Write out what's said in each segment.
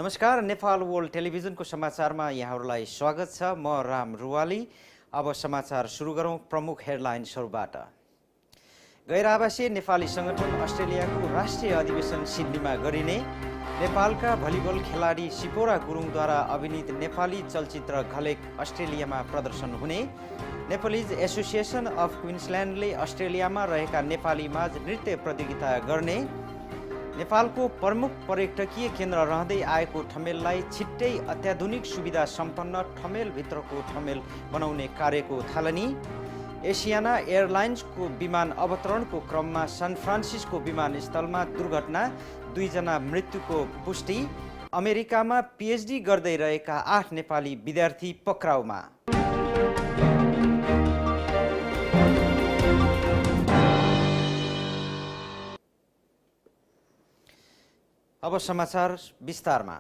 नमस्कार, नेपाल वर्ल्ड टेलिभिजनको समाचारमा यहाँहरूलाई स्वागत छ। म राम रुवाली। अब समाचार सुरु गरौँ प्रमुख हेडलाइन्सहरूबाट। गैर आवासीय नेपाली संगठन अस्ट्रेलियाको राष्ट्रिय अधिवेशन सिडनीमा गरिने, नेपालका भलिबल खेलाडी सिपोरा गुरुङद्वारा अभिनीत नेपाली चलचित्र घलेक अस्ट्रेलियामा प्रदर्शन हुने, नेपालिज एसोसिएसन अफ क्विन्सल्यान्डले अस्ट्रेलियामा रहेका नेपाली माझ नृत्य प्रतियोगिता गर्ने, नेपालको प्रमुख पर्यटकीय केन्द्र रहँदै आएको ठमेललाई छिट्टै अत्याधुनिक सुविधा सम्पन्न ठमेलभित्रको ठमेल बनाउने कार्यको थालनी, एसियाना एयरलाइन्सको विमान अवतरणको क्रममा सान फ्रान्सिस्को विमानस्थलमा दुर्घटना, 2 जना मृत्युको पुष्टि, अमेरिकामा पीएचडी गर्दै रहेका 8 नेपाली विद्यार्थी पक्राउमा। अब समाचार विस्तारमा।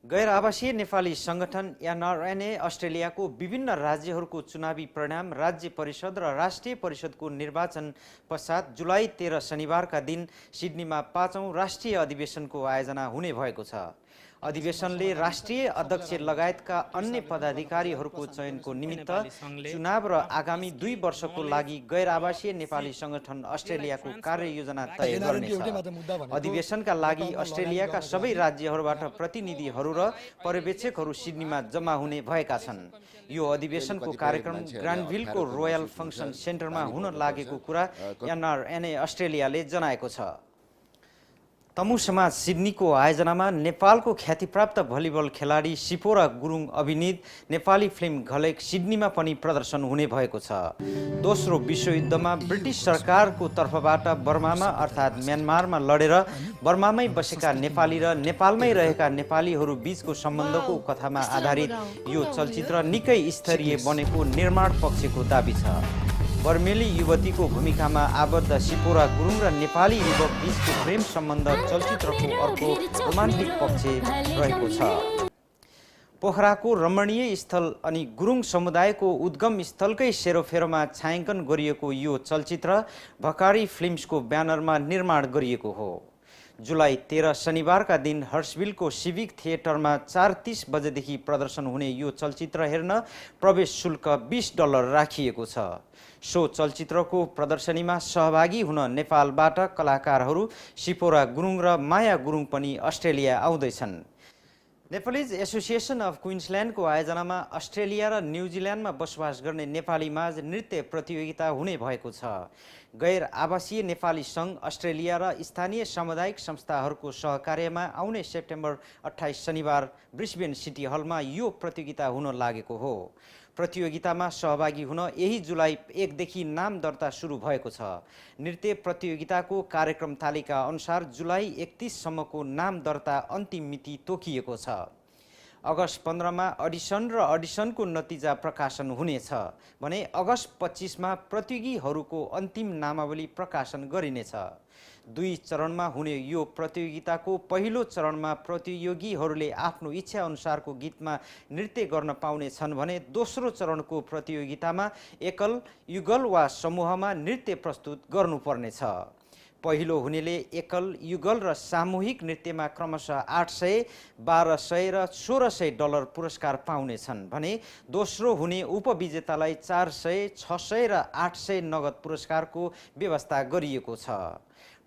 गैर आवासीय नेपाली संगठन एनआरएनए अस्ट्रेलियाको विभिन्न राज्यहरूको चुनावी परिणाम, राज्य परिषद र राष्ट्रिय परिषदको निर्वाचन पश्चात जुलाई 13 शनिबारका दिन सिडनीमा 5औं राष्ट्रिय अधिवेशनको आयोजना हुने भएको छ। अधिवेशनले राष्ट्रिय अध्यक्ष लगायतका अन्य पदाधिकारीहरूको चयनको निमित्त चुनाव र आगामी 2 वर्षको लागि गैर आवासीय नेपाली संगठन अस्ट्रेलियाको कार्ययोजना तय गर्नेछ। अधिवेशनका लागि अस्ट्रेलियाका सबै राज्यहरूबाट प्रतिनिधिहरू र पर्यवेक्षकहरू सिडनीमा जम्मा हुने भएका छन्। यो अधिवेशनको कार्यक्रम ग्रान्डभिलको रोयल फङ्सन सेन्टरमा हुन लागेको कुरा एनआरएनए अस्ट्रेलियाले जनाएको छ। तमु समाज सिडनीको आयोजनामा नेपालको ख्यातिप्राप्त भलिबल खेलाडी सिपोरा गुरुङ अभिनीत नेपाली फिल्म घलेक सिडनीमा पनि प्रदर्शन हुने भएको छ। दोस्रो विश्वयुद्धमा ब्रिटिस सरकारको तर्फबाट बर्मामा अर्थात् म्यानमारमा लडेर बर्मामै बसेका नेपाली र नेपालमै रहेका नेपालीहरू बीचको सम्बन्धको कथामा आधारित यो चलचित्र निकै स्तरीय बनेको निर्माण पक्षको दाबी छ। बर्मेली युवतीको भूमिकामा आबद्ध सिपोरा गुरुङ र नेपाली युवक बीचको प्रेम सम्बन्ध चलचित्रको अर्को रोमान्टिक पक्ष रहेको छ। पोखराको रमणीय स्थल अनि गुरुङ समुदायको उद्गम स्थलकै सेरोफेरोमा छायाङ्कन गरिएको यो चलचित्र भकारी फिल्म्सको ब्यानरमा निर्माण गरिएको हो। जुलाई 13 शनिबारका दिन हर्सभिलको सिभिक थिएटरमा 4:30 बजेदेखि प्रदर्शन हुने यो चलचित्र हेर्न प्रवेश शुल्क $20 राखिएको छ। सो चलचित्रको प्रदर्शनीमा सहभागी हुन नेपालबाट कलाकारहरू सिपोरा गुरुङ र माया गुरुङ पनि अस्ट्रेलिया आउँदैछन्। नेपालिज एसोसिएसन अफ क्विन्सल्यान्डको आयोजनामा अस्ट्रेलिया र न्युजिल्यान्डमा बसोबास गर्ने नेपाली माझ नृत्य प्रतियोगिता हुने भएको छ। गैर आवासीय नेपाली सङ्घ अस्ट्रेलिया र स्थानीय सामुदायिक संस्थाहरूको सहकार्यमा आउने सेप्टेम्बर 28 शनिबार ब्रिस्बेन सिटी हलमा यो प्रतियोगिता हुन लागेको हो। प्रतियोगितामा सहभागी हुन यही जुलाई 1 देखि नाम दर्ता सुरु भएको छ। नृत्य प्रतियोगिताको कार्यक्रम तालिका अनुसार जुलाई 31 सम्मको नाम दर्ता अन्तिम मिति तोकिएको छ। अगस्त 15 मा अडिसन र अडिसनको नतिजा प्रकाशन हुनेछ भने अगस्त 25 मा प्रतियोगीहरूको अन्तिम नामावली प्रकाशन गरिनेछ। 2 चरणमा हुने यो प्रतियोगिताको पहिलो चरणमा प्रतियोगीहरूले आफ्नो इच्छा अनुसारको गीतमा नृत्य गर्न पाउने छन् भने दोस्रो चरणको प्रतियोगितामा एकल, युगल वा समूहमा नृत्य प्रस्तुत गर्नुपर्नेछ। पहिलो हुनेले एकल, युगल र सामूहिक नृत्यमा क्रमशः $800, $1200 र $1600 पुरस्कार पाउनेछन् भने दोस्रो हुने उपविजेतालाई $400, $600 र $800 नगद पुरस्कारको व्यवस्था गरिएको छ।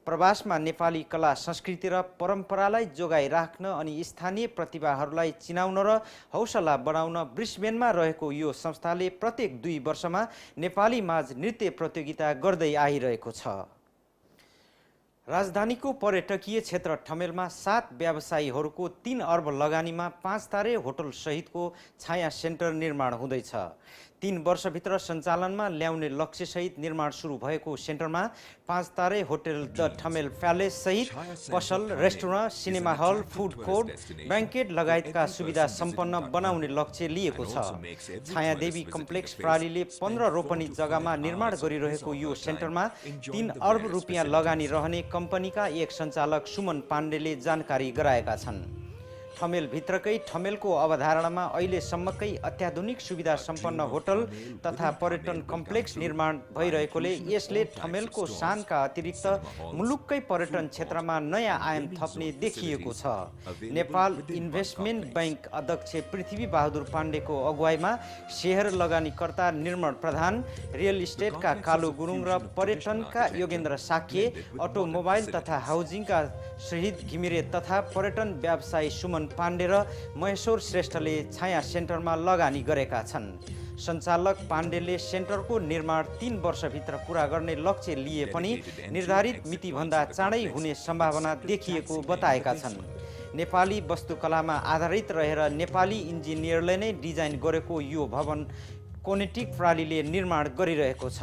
प्रवासमा नेपाली कला संस्कृति र परम्परालाई जोगाइराख्न अनि स्थानीय प्रतिभाहरूलाई चिनाउन र हौसला बढाउन ब्रिस्बेनमा रहेको यो संस्थाले प्रत्येक 2 वर्षमा नेपाली माझ नृत्य प्रतियोगिता गर्दै आइरहेको छ। राजधानीको पर्यटकीय क्षेत्र ठमेलमा 7 व्यवसायीहरूको 3 अर्ब लगानीमा 5 तारे होटल सहितको छाया सेन्टर निर्माण हुँदैछ। 3 वर्षभित्र सञ्चालनमा ल्याउने लक्ष्यसहित निर्माण सुरु भएको सेन्टरमा 5 तारे होटल द ठमेल प्यालेस सहित पसल, restaurant, cinema hall, food court, banquet लगायतका सुविधा सम्पन्न बनाउने लक्ष्य लिएको छ। छायादेवी कम्प्लेक्स प्रणालीले 15 रोपनी जग्गामा निर्माण गरिरहेको यो सेन्टरमा 3 अर्ब रुपियाँ लगानी रहने कम्पनीका एक सञ्चालक सुमन पाण्डेले जानकारी गराएका छन्। ठमेलभित्रकै ठमेलको अवधारणामा अहिलेसम्मकै अत्याधुनिक सुविधा सम्पन्न होटल तथा पर्यटन कम्प्लेक्स निर्माण भइरहेकोले यसले ठमेलको शानका अतिरिक्त मुलुककै पर्यटन क्षेत्रमा नयाँ आयाम थप्ने देखिएको छ। नेपाल इन्भेस्टमेन्ट बैंक अध्यक्ष पृथ्वी बहादुर पाण्डेको अगुवाईमा शेयर लगानीकर्ता निर्मल प्रधान, रियल इस्टेटका कालु गुरुङ र पर्यटनका योगेन्द्र साक्य, अटोमोबाइल तथा हाउजिङका शहीद घिमिरे तथा पर्यटन व्यवसायी सुमन पाण्डे र महेश्वर श्रेष्ठले छाया सेन्टरमा लगानी गरेका छन्। सञ्चालक पाण्डेले सेन्टरको निर्माण 3 वर्षभित्र पुरा गर्ने लक्ष्य लिए पनि निर्धारित मितिभन्दा चाँडै हुने सम्भावना देखिएको बताएका छन्। नेपाली वस्तुकलामा आधारित रहेर नेपाली इन्जिनियरले नै डिजाइन गरेको यो भवन कोनेटिक प्रणालीले निर्माण गरिरहेको छ।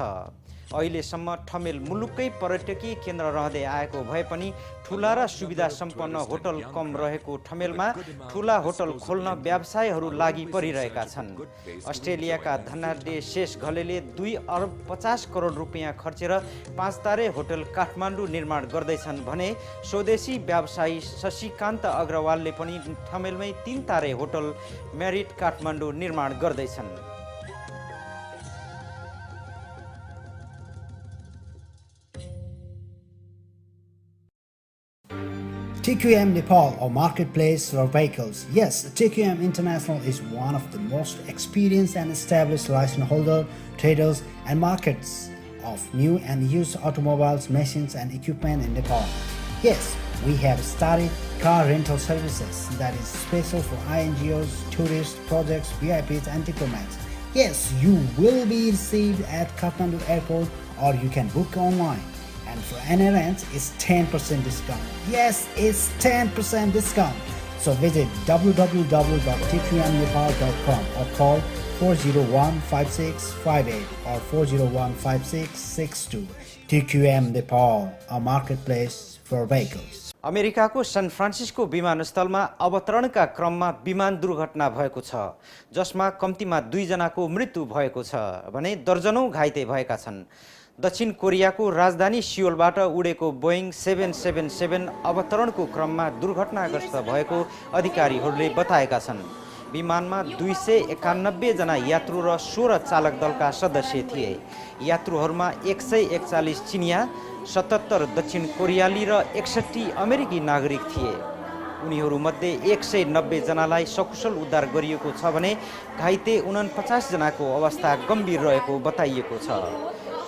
अहिलेसम्म ठमेल मुलुककै पर्यटकीय केन्द्र रहँदै आएको भए पनि ठुला र सुविधा सम्पन्न होटल कम रहेको ठमेलमा ठुला होटल खोल्न व्यवसायहरू लागि परिरहेका छन्। अस्ट्रेलियाका धनाढ्य शेष घलेले 2 अर्ब 50 करोड रुपियाँ खर्चेर 5 तारे होटल काठमाडौँ निर्माण गर्दैछन् भने स्वदेशी व्यवसायी शशिकान्त अग्रवालले पनि ठमेलमै 3 तारे होटल मेरिट काठमाडौँ निर्माण गर्दैछन्। TQM Nepal, or marketplace for vehicles. Yes, TQM International is one of the most experienced and established license holder, traders and markets of new and used automobiles, machines and equipment in Nepal. Yes, we have started car rental services that is special for INGOs, tourists, projects, VIPs and diplomats. Yes, you will be received at Kathmandu Airport or you can book online. And for NRNs, it's 10% discount. Yes, it's 10% discount. So visit www.tqmnepal.com or call 401-5658 or 401-5662. TQM Nepal, a marketplace for vehicles. अमेरिकाको San Francisco विमानस्थलमा अवतरणका क्रममा विमान दुर्घटना भएको छ, जसमा कम्तीमा 2 जनाको मृत्यु भएको छ भने दर्जनौं घाइते भएका छन्। दक्षिण कोरियाको राजधानी सियोलबाट उडेको बोइङ 777 अवतरणको क्रममा दुर्घटनाग्रस्त भएको अधिकारीहरूले बताएका छन्। विमानमा 291 जना यात्रु र 16 चालक दलका सदस्य थिए। यात्रुहरूमा 141 चिनिया, 77 दक्षिण कोरियाली र 61 अमेरिकी नागरिक थिए। उनीहरूमध्ये 190 जनालाई सकुशल उद्धार गरिएको छ भने घाइते 49 जनाको अवस्था गम्भीर रहेको बताइएको छ।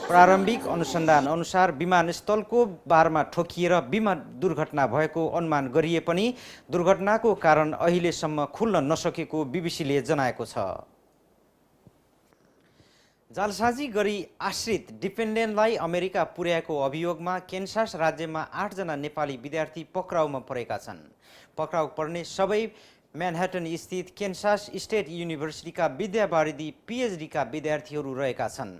प्रारम्भिक अनुसन्धान अनुसार विमानस्थलको बारमा ठोकिएर विमान दुर्घटना भएको अनुमान गरिए पनि दुर्घटनाको कारण अहिलेसम्म खुल्न नसकेको बीबीसीले जनाएको छ। जालसाजी गरी आश्रित डिपेन्डेन्टलाई अमेरिका पुर्याएको अभियोगमा केन्सास राज्यमा 8 जना नेपाली विद्यार्थी पक्राउमा परेका छन्। पक्राउ पर्ने सबै म्यानहट्टन स्थित केन्सास स्टेट युनिभर्सिटीका विद्यावारिधी पीएचडी का विद्यार्थीहरू रहेका छन्।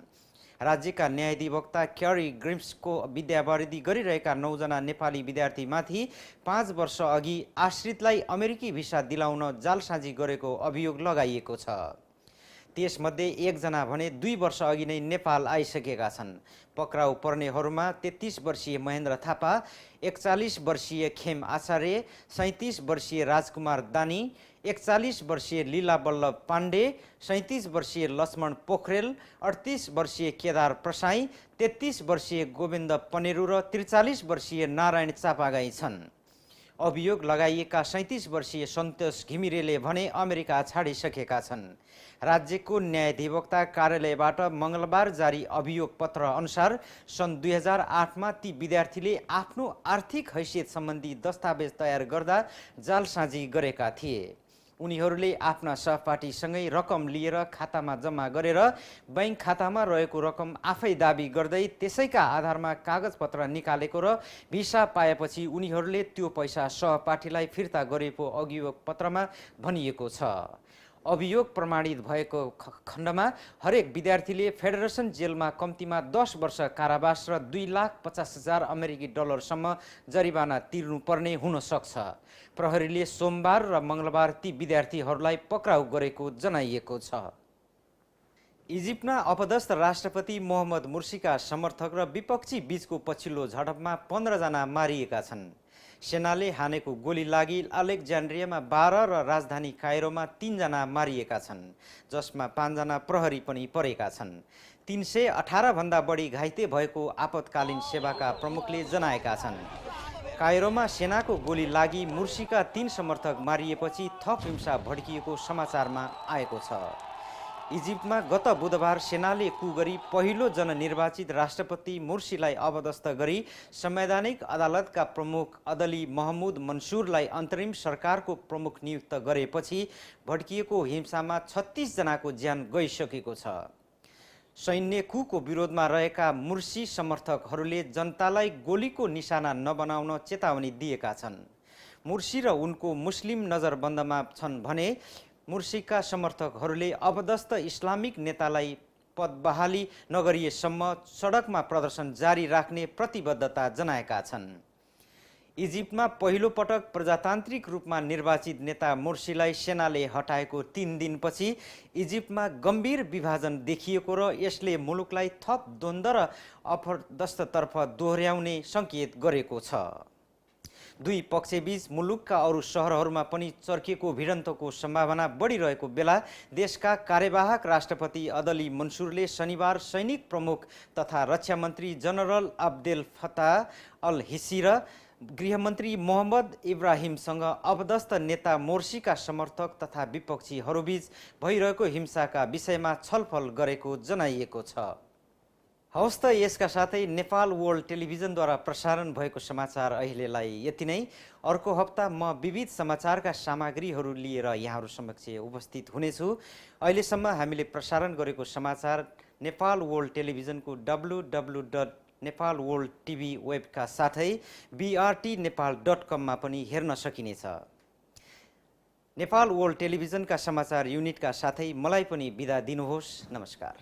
राज्यका न्यायाधिवक्ता क्यारी ग्रिम्सको विद्यावारिधी गरिरहेका 9 जना नेपाली विद्यार्थीमाथि 5 वर्ष अघि आश्रितलाई अमेरिकी भिसा दिलाउन जालसाजी गरेको अभियोग लगाइएको छ। त्यसमध्ये 1 जना भने 2 वर्ष अघि नै नेपाल आइसकेका छन्। पक्राउ पर्नेहरूमा 33 वर्षीय महेन्द्र थापा, 41 वर्षीय खेम आचार्य, 37 वर्षीय राजकुमार दानी, 41 वर्षीय लीला बल्लभ पाण्डे, 37 वर्षीय लक्ष्मण पोखरेल, 38 वर्षीय केदार प्रसाई, 33 वर्षीय गोविन्द पनेरू र 43 वर्षीय नारायण चापागाई छन्। अभियोग लगाइएका 37 वर्षीय सन्तोष घिमिरेले भने अमेरिका छाडिसकेका छन्। राज्यको न्यायाधिवक्ता कार्यालयबाट मंगलबार जारी अभियोग पत्र अनुसार सन् 2008 मा ती विद्यार्थीले आफ्नो आर्थिक हैसियत सम्बन्धी दस्तावेज तयार गर्दा जालसाजी गरेका थिए। उनीहरूले आफ्ना सहपाठीसँगै रकम लिएर खातामा जम्मा गरेर बैंक खातामा रहेको रकम आफै दाबी गर्दै त्यसैका आधारमा कागजपत्र निकालेको र भिसा पाएपछि उनीहरूले त्यो पैसा सहपाठीलाई फिर्ता गरेको अभियोग पत्रमा भनिएको छ। अभियोग प्रमाणित भएको खण्डमा हरेक विद्यार्थीले फेडरेसन जेलमा कम्तीमा 10 वर्ष कारावास र 2,50,000 अमेरिकी डलरसम्म जरिवाना तिर्नुपर्ने हुन सक्छ। प्रहरीले सोमबार र मंगलबार ती विद्यार्थीहरूलाई पक्राउ गरेको जनाइएको छ। इजिप्टमा अपदस्थ राष्ट्रपति मोहम्मद मुर्सीका समर्थक र विपक्षी बीचको पछिल्लो झडपमा 15 जना मारिएका छन्। सेनाले हानेको गोली लागि अलेक्जेन्ड्रियामा 12 र राजधानी काइरोमा 3 जना मारिएका छन्, जसमा 5 जना प्रहरी पनि परेका छन्। 318 भन्दा बढी घाइते भएको आपतकालीन सेवाका प्रमुखले जनाएका छन्। काइरोमा सेनाको गोली लागि मुर्सीका 3 समर्थक मारिएपछि थप हिंसा भड्किएको समाचारमा आएको छ। इजिप्टमा गत बुधबार सेनाले कू गरी पहिलो जननिर्वाचित राष्ट्रपति मुर्सीलाई अपदस्थ गरी संवैधानिक अदालतका प्रमुख अदली महमुद मन्सुरलाई अन्तरिम सरकारको प्रमुख नियुक्त गरेपछि भड्किएको हिंसामा 36 जनाको ज्यान गइसकेको छ। सैन्य कूको विरोधमा रहेका मुर्सी समर्थकहरूले जनतालाई गोलीको निशाना नबनाउन चेतावनी दिएका छन्। मुर्सी र उनको मुस्लिम नजरबन्दमा छन् भने मुर्सीका समर्थकहरूले अपदस्थ इस्लामिक नेतालाई पद बहाली नगरिएसम्म सडकमा प्रदर्शन जारी राख्ने प्रतिबद्धता जनाएका छन्। इजिप्टमा पहिलो पटक प्रजातान्त्रिक रूपमा निर्वाचित नेता मुर्सीलाई सेनाले हटाएको 3 दिनपछि इजिप्टमा गम्भीर विभाजन देखिएको र यसले मुलुकलाई थप द्वन्द्व र अपदस्थतर्फ दोहोर्याउने सङ्केत गरेको छ। दुई पक्षबीच मुलुकका अरू सहरहरूमा पनि चर्किएको भिडन्तको सम्भावना बढिरहेको बेला देशका कार्यवाहक राष्ट्रपति अदली मन्सुरले शनिबार सैनिक प्रमुख तथा रक्षा मन्त्री जनरल अब्देल फताह अल हिसी र गृहमन्त्री मोहम्मद इब्राहिमसँग अपदस्थ नेता मोर्सीका समर्थक तथा विपक्षीहरूबीच भइरहेको हिंसाका विषयमा छलफल गरेको जनाइएको छ। हवस् त यसका साथै नेपाल वर्ल्ड टेलिभिजनद्वारा प्रसारण भएको समाचार अहिलेलाई यति नै। अर्को हप्ता म विविध समाचारका सामग्रीहरू लिएर यहाँहरू समक्ष उपस्थित हुनेछु। अहिलेसम्म हामीले प्रसारण गरेको समाचार नेपाल वर्ल्ड टेलिभिजनको www.nepalworldtv वेबका साथै brtnepal.com मा पनि हेर्न सकिनेछ। नेपाल वर्ल्ड टेलिभिजनका समाचार युनिटका साथै मलाई पनि बिदा दिनुहोस्। नमस्कार।